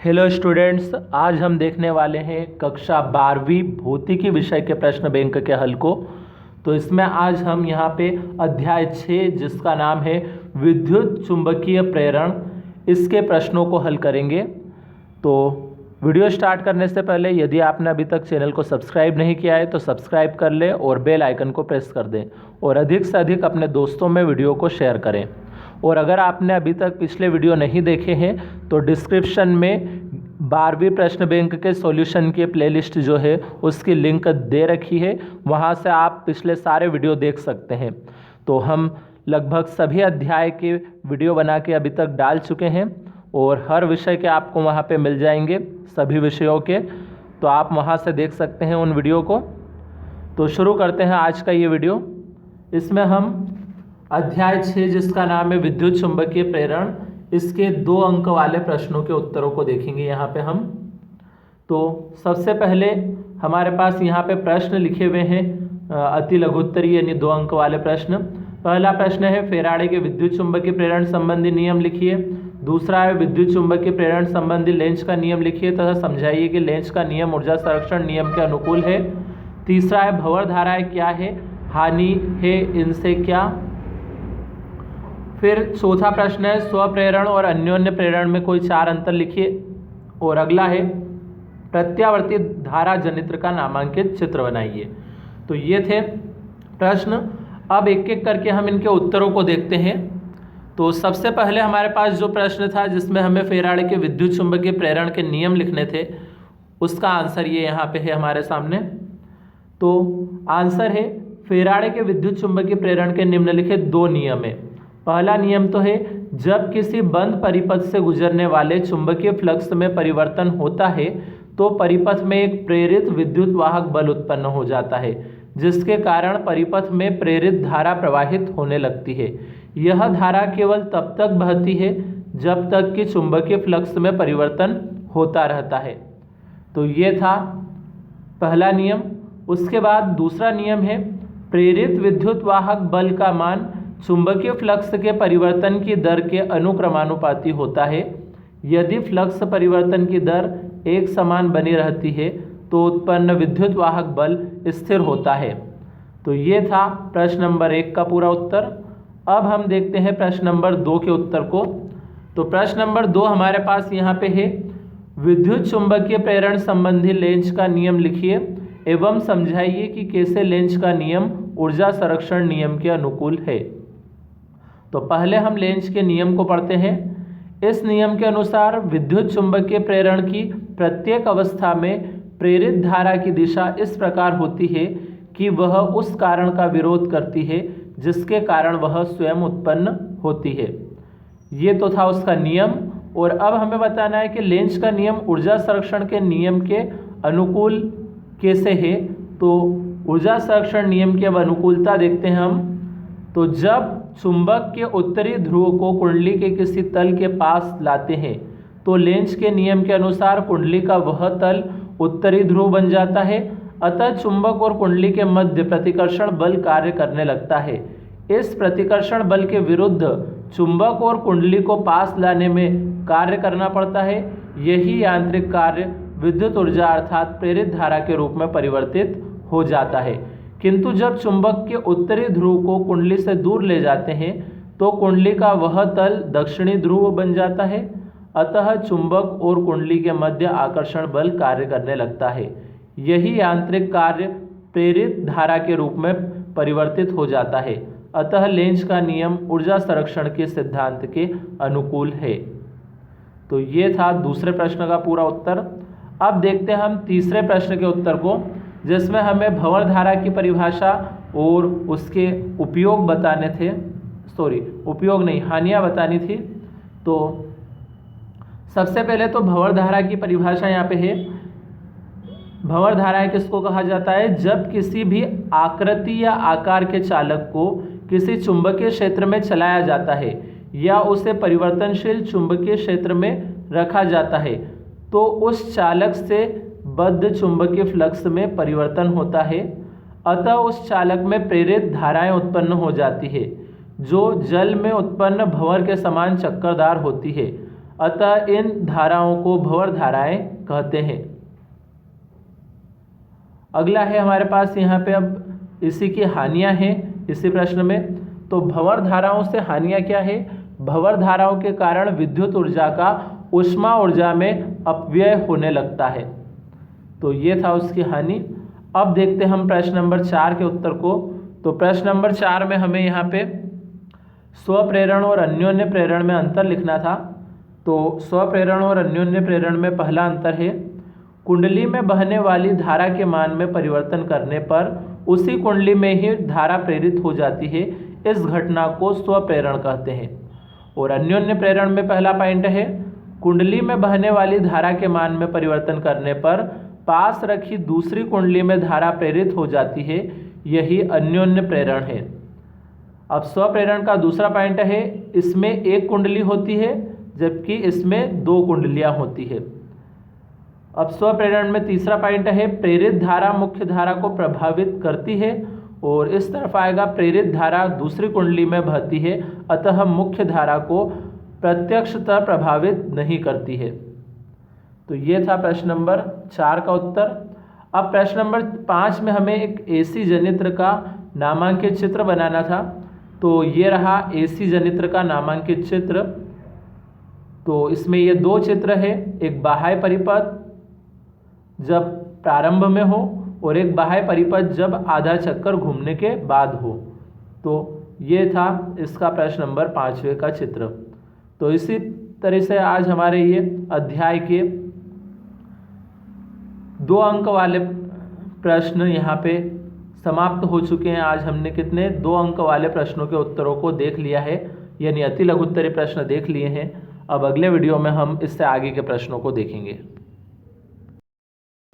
Hello students, आज हम देखने वाले हैं कक्षा 12वीं भौतिकी विषय के प्रश्न बैंक के हल को। तो इसमें आज हम यहाँ पे अध्याय 6 जिसका नाम है विद्युत चुंबकीय प्रेरण, इसके प्रश्नों को हल करेंगे। तो वीडियो स्टार्ट करने से पहले यदि आपने अभी तक चैनल को सब्सक्राइब नहीं किया है तो सब्सक्राइब कर लें और बेल आइकन को प्रेस कर दें और अधिक से अधिक अपने दोस्तों में वीडियो को शेयर करें। और अगर आपने अभी तक पिछले वीडियो नहीं देखे हैं तो डिस्क्रिप्शन में 12वीं प्रश्न बैंक के सॉल्यूशन की प्लेलिस्ट जो है उसकी लिंक दे रखी है, वहां से आप पिछले सारे वीडियो देख सकते हैं। तो हम लगभग सभी अध्याय के वीडियो बना के अभी तक डाल चुके हैं और हर विषय के आपको वहां पे मिल जाएंगे, सभी विषयों के, तो आप वहां से देख सकते हैं उन वीडियो को। तो शुरू करते हैं आज का ये वीडियो। इसमें हम अध्याय 6 जिसका नाम है विद्युत चुंबकीय प्रेरण, इसके 2 अंक वाले प्रश्नों के उत्तरों को देखेंगे यहाँ पे हम। तो सबसे पहले हमारे पास यहाँ पे प्रश्न लिखे हुए हैं अति लघुत्तरीय यानी 2 अंक वाले प्रश्न। पहला प्रश्न है फैराडे के विद्युत चुंबकीय प्रेरण संबंधी नियम लिखिए। दूसरा है विद्युत चुंबकीय प्रेरण संबंधी लेंज का नियम लिखिए तथा समझाइए कि लेंज का नियम ऊर्जा संरक्षण नियम के अनुकूल है। तीसरा है भंवर धाराएं क्या है, हानि है इनसे क्या। फिर चौथा प्रश्न है स्वप्रेरण और अन्योन्य प्रेरण में कोई 4 अंतर लिखिए। और अगला है प्रत्यावर्ती धारा जनित्र का नामांकित चित्र बनाइए। तो ये थे प्रश्न। अब एक एक करके हम इनके उत्तरों को देखते हैं। तो सबसे पहले हमारे पास जो प्रश्न था जिसमें हमें फैराडे के विद्युत चुंबकीय प्रेरण के नियम लिखने थे, उसका आंसर ये यहाँ पे है हमारे सामने। तो आंसर है फैराडे के विद्युत चुंबकीय प्रेरण के निम्नलिखित 2 नियम है। पहला नियम तो है जब किसी बंद परिपथ से गुजरने वाले चुंबकीय फ्लक्स में परिवर्तन होता है तो परिपथ में एक प्रेरित विद्युत वाहक बल उत्पन्न हो जाता है जिसके कारण परिपथ में प्रेरित धारा प्रवाहित होने लगती है। यह धारा केवल तब तक बहती है जब तक कि चुंबकीय फ्लक्स में परिवर्तन होता रहता है। तो ये था पहला नियम। उसके बाद दूसरा नियम है प्रेरित विद्युत वाहक बल का मान चुंबकीय फ्लक्स के परिवर्तन की दर के अनुक्रमानुपाती होता है। यदि फ्लक्स परिवर्तन की दर एक समान बनी रहती है तो उत्पन्न विद्युत वाहक बल स्थिर होता है। तो ये था प्रश्न नंबर 1 का पूरा उत्तर। अब हम देखते हैं प्रश्न नंबर 2 के उत्तर को। तो प्रश्न नंबर 2 हमारे पास यहाँ पे है विद्युत चुंबकीय प्रेरण संबंधी लेंज का नियम लिखिए एवं समझाइए कि कैसे लेंज का नियम ऊर्जा संरक्षण नियम के अनुकूल है। तो पहले हम लेंज के नियम को पढ़ते हैं। इस नियम के अनुसार विद्युत चुंबकीय प्रेरण की प्रत्येक अवस्था में प्रेरित धारा की दिशा इस प्रकार होती है कि वह उस कारण का विरोध करती है जिसके कारण वह स्वयं उत्पन्न होती है। ये तो था उसका नियम। और अब हमें बताना है कि लेंज का नियम ऊर्जा संरक्षण के नियम के अनुकूल कैसे है। तो ऊर्जा संरक्षण नियम की अब अनुकूलता देखते हैं हम। तो जब चुंबक के उत्तरी ध्रुव को कुंडली के किसी तल के पास लाते हैं तो लेंज के नियम के अनुसार कुंडली का वह तल उत्तरी ध्रुव बन जाता है। अतः चुंबक और कुंडली के मध्य प्रतिकर्षण बल कार्य करने लगता है। इस प्रतिकर्षण बल के विरुद्ध चुंबक और कुंडली को पास लाने में कार्य करना पड़ता है। यही यांत्रिक कार्य विद्युत ऊर्जा अर्थात प्रेरित धारा के रूप में परिवर्तित हो जाता है। किंतु जब चुंबक के उत्तरी ध्रुव को कुंडली से दूर ले जाते हैं तो कुंडली का वह तल दक्षिणी ध्रुव बन जाता है। अतः चुंबक और कुंडली के मध्य आकर्षण बल कार्य करने लगता है। यही यांत्रिक कार्य प्रेरित धारा के रूप में परिवर्तित हो जाता है। अतः लेंज का नियम ऊर्जा संरक्षण के सिद्धांत के अनुकूल है। तो ये था दूसरे प्रश्न का पूरा उत्तर। अब देखते हैं हम तीसरे प्रश्न के उत्तर को, जिसमें हमें भंवर धारा की परिभाषा और उसके उपयोग बताने थे, उपयोग नहीं, हानियां बतानी थी। तो सबसे पहले तो भंवर धारा की परिभाषा यहाँ पे है। भंवर धाराएं किसको कहा जाता है? जब किसी भी आकृति या आकार के चालक को किसी चुंबकीय क्षेत्र में चलाया जाता है या उसे परिवर्तनशील चुंबकीय क्षेत्र में रखा जाता है तो उस चालक से बद्ध चुंबकीय फ्लक्स में परिवर्तन होता है। अतः उस चालक में प्रेरित धाराएं उत्पन्न हो जाती है जो जल में उत्पन्न भंवर के समान चक्करदार होती है। अतः इन धाराओं को भंवर धाराएं कहते हैं। अगला है हमारे पास यहाँ पे अब इसी की हानियां हैं इसी प्रश्न में। तो भंवर धाराओं से हानियां क्या है? भंवर धाराओं के कारण विद्युत ऊर्जा का ऊष्मा ऊर्जा में अपव्यय होने लगता है। तो ये था उसकी हानि। अब देखते हैं हम प्रश्न नंबर 4 के उत्तर को। तो प्रश्न नंबर 4 में हमें यहाँ पे स्वप्रेरण और अन्योन्य प्रेरण में अंतर लिखना था। तो स्वप्रेरण और अन्योन्य प्रेरण में पहला अंतर है, कुंडली में बहने वाली धारा के मान में परिवर्तन करने पर उसी कुंडली में ही धारा प्रेरित हो जाती है, इस घटना को स्वप्रेरण कहते हैं। और अन्योन्य प्रेरण में पहला पॉइंट है, कुंडली में बहने वाली धारा के मान में परिवर्तन करने पर पास रखी दूसरी कुंडली में धारा प्रेरित हो जाती है, यही अन्योन्य प्रेरण है। अब स्वप्रेरण का दूसरा पॉइंट है, इसमें एक कुंडली होती है जबकि इसमें दो कुंडलियां होती है। अब स्वप्रेरण में तीसरा पॉइंट है, प्रेरित धारा मुख्य धारा को प्रभावित करती है, और इस तरफ आएगा प्रेरित धारा दूसरी कुंडली में बहती है, अतः मुख्य धारा को प्रत्यक्षतः प्रभावित नहीं करती है। तो ये था प्रश्न नंबर 4 का उत्तर। अब प्रश्न नंबर 5 में हमें एक एसी जनित्र का नामांकित चित्र बनाना था। तो ये रहा एसी जनित्र का नामांकित चित्र। तो इसमें ये दो चित्र है, एक बाह्य परिपथ जब प्रारंभ में हो और एक बाह्य परिपथ जब आधा चक्कर घूमने के बाद हो। तो ये था इसका प्रश्न नंबर 5वें का चित्र। तो इसी तरह से आज हमारे ये अध्याय के 2 अंक वाले प्रश्न यहाँ पे समाप्त हो चुके हैं। आज हमने कितने 2 अंक वाले प्रश्नों के उत्तरों को देख लिया है, यानी अति लघुत्तरीय प्रश्न देख लिए हैं। अब अगले वीडियो में हम इससे आगे के प्रश्नों को देखेंगे।